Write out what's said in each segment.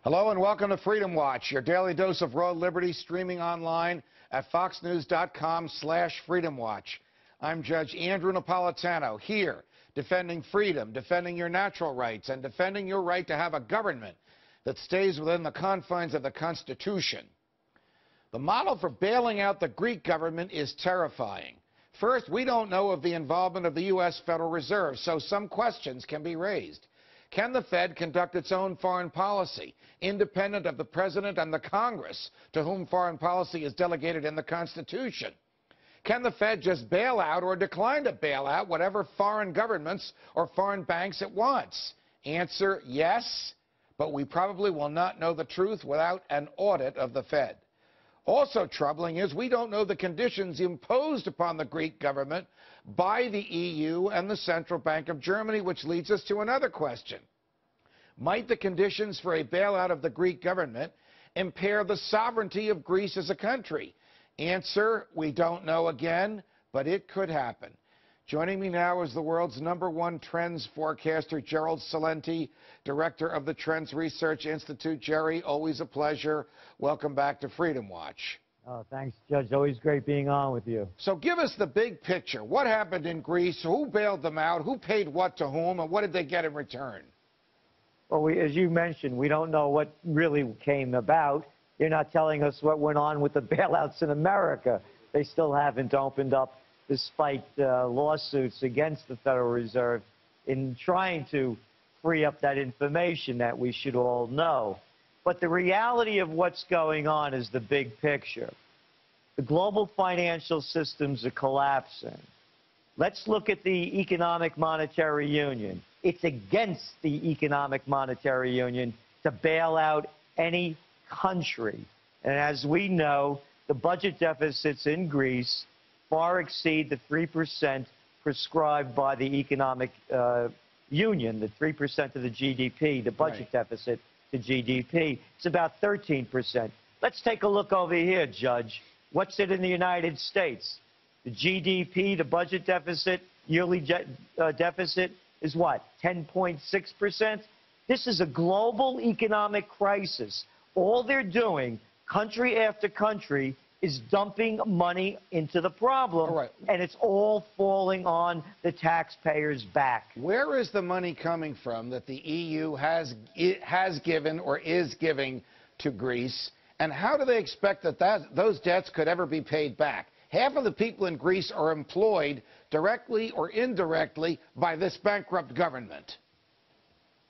Hello and welcome to Freedom Watch, your daily dose of raw liberty, streaming online at foxnews.com/freedomwatch. I'm Judge Andrew Napolitano, here defending freedom, defending your natural rights, and defending your right to have a government that stays within the confines of the Constitution. The model for bailing out the Greek government is terrifying. First, we don't know of the involvement of the U.S. Federal Reserve, so some questions can be raised. Can the Fed conduct its own foreign policy, independent of the President and the Congress, to whom foreign policy is delegated in the Constitution? Can the Fed just bail out or decline to bail out whatever foreign governments or foreign banks it wants? Answer, yes, but we probably will not know the truth without an audit of the Fed. Also troubling is we don't know the conditions imposed upon the Greek government by the EU and the Central Bank of Germany, which leads us to another question. Might the conditions for a bailout of the Greek government impair the sovereignty of Greece as a country? Answer, we don't know again, but it could happen. Joining me now is the world's #1 trends forecaster, Gerald Celente, director of the Trends Research Institute. Jerry, always a pleasure. Welcome back to Freedom Watch. Oh, thanks, Judge. Always great being on with you. So give us the big picture. What happened in Greece? Who bailed them out? Who paid what to whom? And what did they get in return? Well, as you mentioned, we don't know what really came about. You're not telling us what went on with the bailouts in America. They still haven't opened up, despite lawsuits against the Federal Reserve in trying to free up that information that we should all know. But the reality of what's going on is the big picture. The global financial systems are collapsing. Let's look at the economic monetary union. It's against the economic monetary union to bail out any country. And as we know, the budget deficits in Greece far exceed the 3% prescribed by the economic union, the 3% of the GDP, the budget deficit to GDP. It's about 13%. Let's take a look over here, Judge. What's it in the United States? The GDP, the budget deficit, yearly deficit is what, 10.6%? This is a global economic crisis. All they're doing, country after country, is dumping money into the problem, and it's all falling on the taxpayers' back. Where is the money coming from that the EU has given or is giving to Greece, and how do they expect that those debts could ever be paid back? Half of the people in Greece are employed directly or indirectly by this bankrupt government.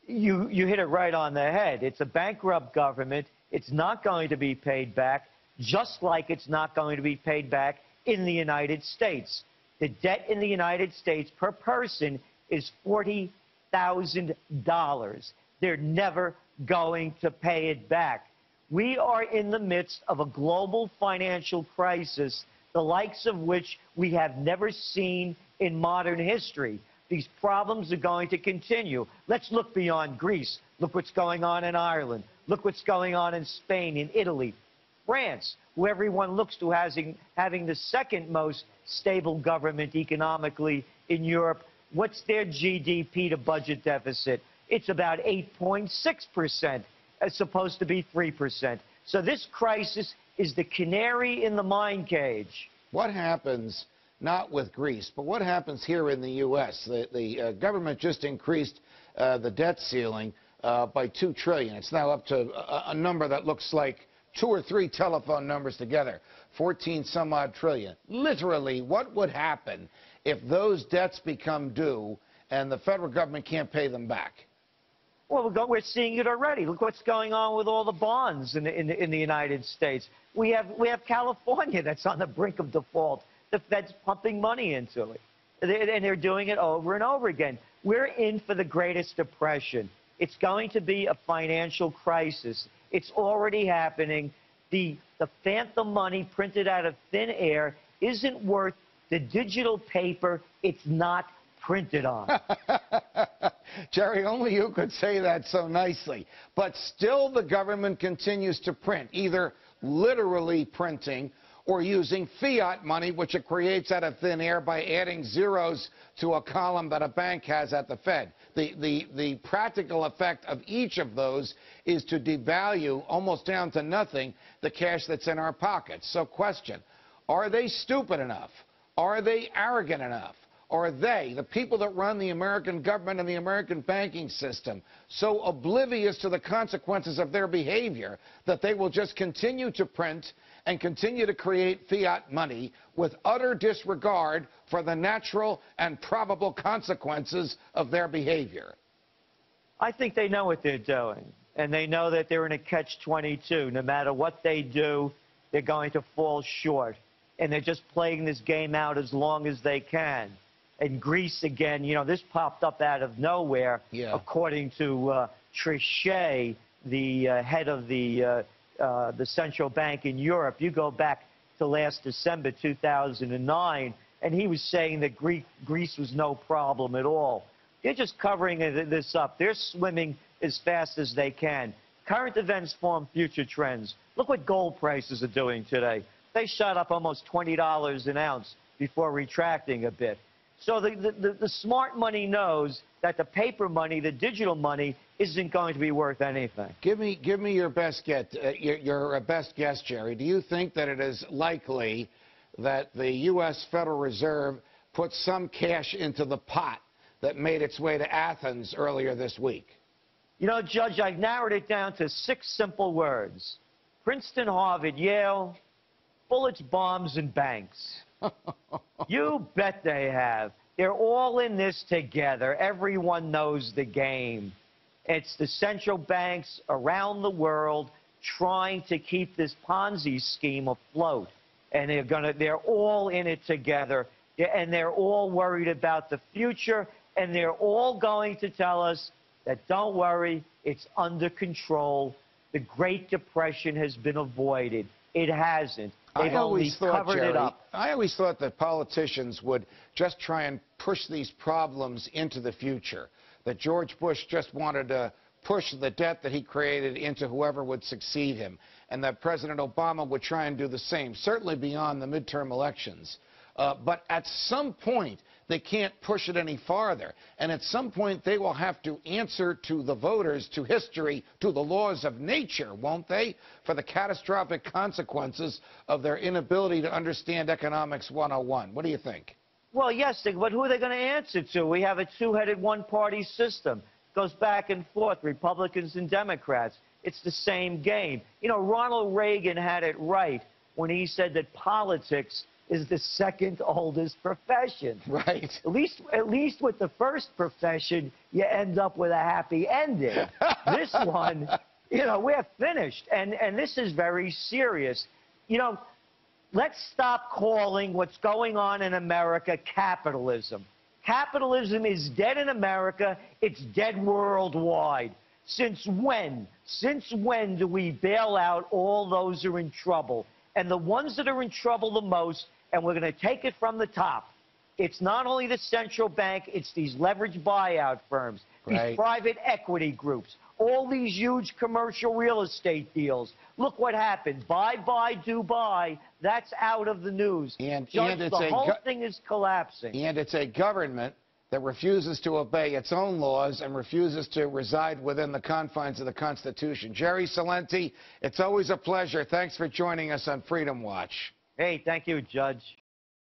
You hit it right on the head. It's a bankrupt government. It's not going to be paid back, just like it's not going to be paid back in the United States. The debt in the United States per person is $40,000. They're never going to pay it back. We are in the midst of a global financial crisis, the likes of which we have never seen in modern history. These problems are going to continue. Let's look beyond Greece. Look what's going on in Ireland. Look what's going on in Spain, in Italy, France, who everyone looks to having the second most stable government economically in Europe. What's their GDP to budget deficit? It's about 8.6%, as supposed to be 3%. So this crisis is the canary in the mine cage. What happens, not with Greece, but what happens here in the U.S.? The government just increased the debt ceiling by $2 trillion. It's now up to a number that looks like 2 or 3 telephone numbers together, 14 some odd trillion. Literally, what would happen if those debts become due and the federal government can't pay them back? Well, we're seeing it already. Look what's going on with all the bonds in the United States. We have California that's on the brink of default. The Fed's pumping money into it, and they're doing it over and over again. We're in for the greatest depression. It's going to be a financial crisis. It's already happening. The phantom money printed out of thin air isn't worth the digital paper it's not printed on. Jerry, only you could say that so nicely. But still the government continues to print, either literally printing or using fiat money, which it creates out of thin air by adding zeros to a column that a bank has at the Fed. The practical effect of each of those is to devalue almost down to nothing the cash that's in our pockets. So question, are they stupid enough? Are they arrogant enough? Are they, the people that run the American government and the American banking system, so oblivious to the consequences of their behavior that they will just continue to print and continue to create fiat money with utter disregard for the natural and probable consequences of their behavior? I think they know what they're doing, and they know that they're in a catch-22. No matter what they do, they're going to fall short, and they're just playing this game out as long as they can. And Greece, again, you know, this popped up out of nowhere, according to Trichet, the head of the central bank in Europe. You go back to last December 2009, and he was saying that Greece was no problem at all. They're just covering this up. They're swimming as fast as they can. Current events form future trends. Look what gold prices are doing today. They shot up almost $20 an ounce before retracting a bit. So the smart money knows that the paper money, the digital money, isn't going to be worth anything. Give me your best guess, your best guess, Jerry. Do you think that it is likely that the U.S. Federal Reserve put some cash into the pot that made its way to Athens earlier this week? You know, Judge, I've narrowed it down to 6 simple words: Princeton, Harvard, Yale, bullets, bombs, and banks. You bet they have. They're all in this together. Everyone knows the game. It's the central banks around the world trying to keep this Ponzi scheme afloat. And they're all in it together. And they're all worried about the future. And they're all going to tell us that, don't worry, it's under control. The Great Depression has been avoided. It hasn't. They've only covered it up. I always thought that politicians would just try and push these problems into the future, that George Bush just wanted to push the debt that he created into whoever would succeed him, and that President Obama would try and do the same, certainly beyond the midterm elections. But at some point, they can't push it any farther. And at some point, they will have to answer to the voters, to history, to the laws of nature, won't they, for the catastrophic consequences of their inability to understand Economics 101. What do you think? Well, yes, but who are they going to answer to? We have a two-headed one-party system. It goes back and forth, Republicans and Democrats. It's the same game. You know, Ronald Reagan had it right when he said that politics is the second oldest profession. Right. At least with the first profession, you end up with a happy ending. This one, you know, we're finished. And this is very serious. You know, let's stop calling what's going on in America capitalism. Capitalism is dead in America. It's dead worldwide. Since when? Since when do we bail out all those who are in trouble? And the ones that are in trouble the most, and we're going to take it from the top, it's not only the central bank, it's these leveraged buyout firms, these private equity groups, all these huge commercial real estate deals. Look what happened. Bye-bye, Dubai. That's out of the news. And the whole thing is collapsing. And it's a government that refuses to obey its own laws and refuses to reside within the confines of the Constitution. Gerald Celente, it's always a pleasure. Thanks for joining us on Freedom Watch. Hey, thank you, Judge.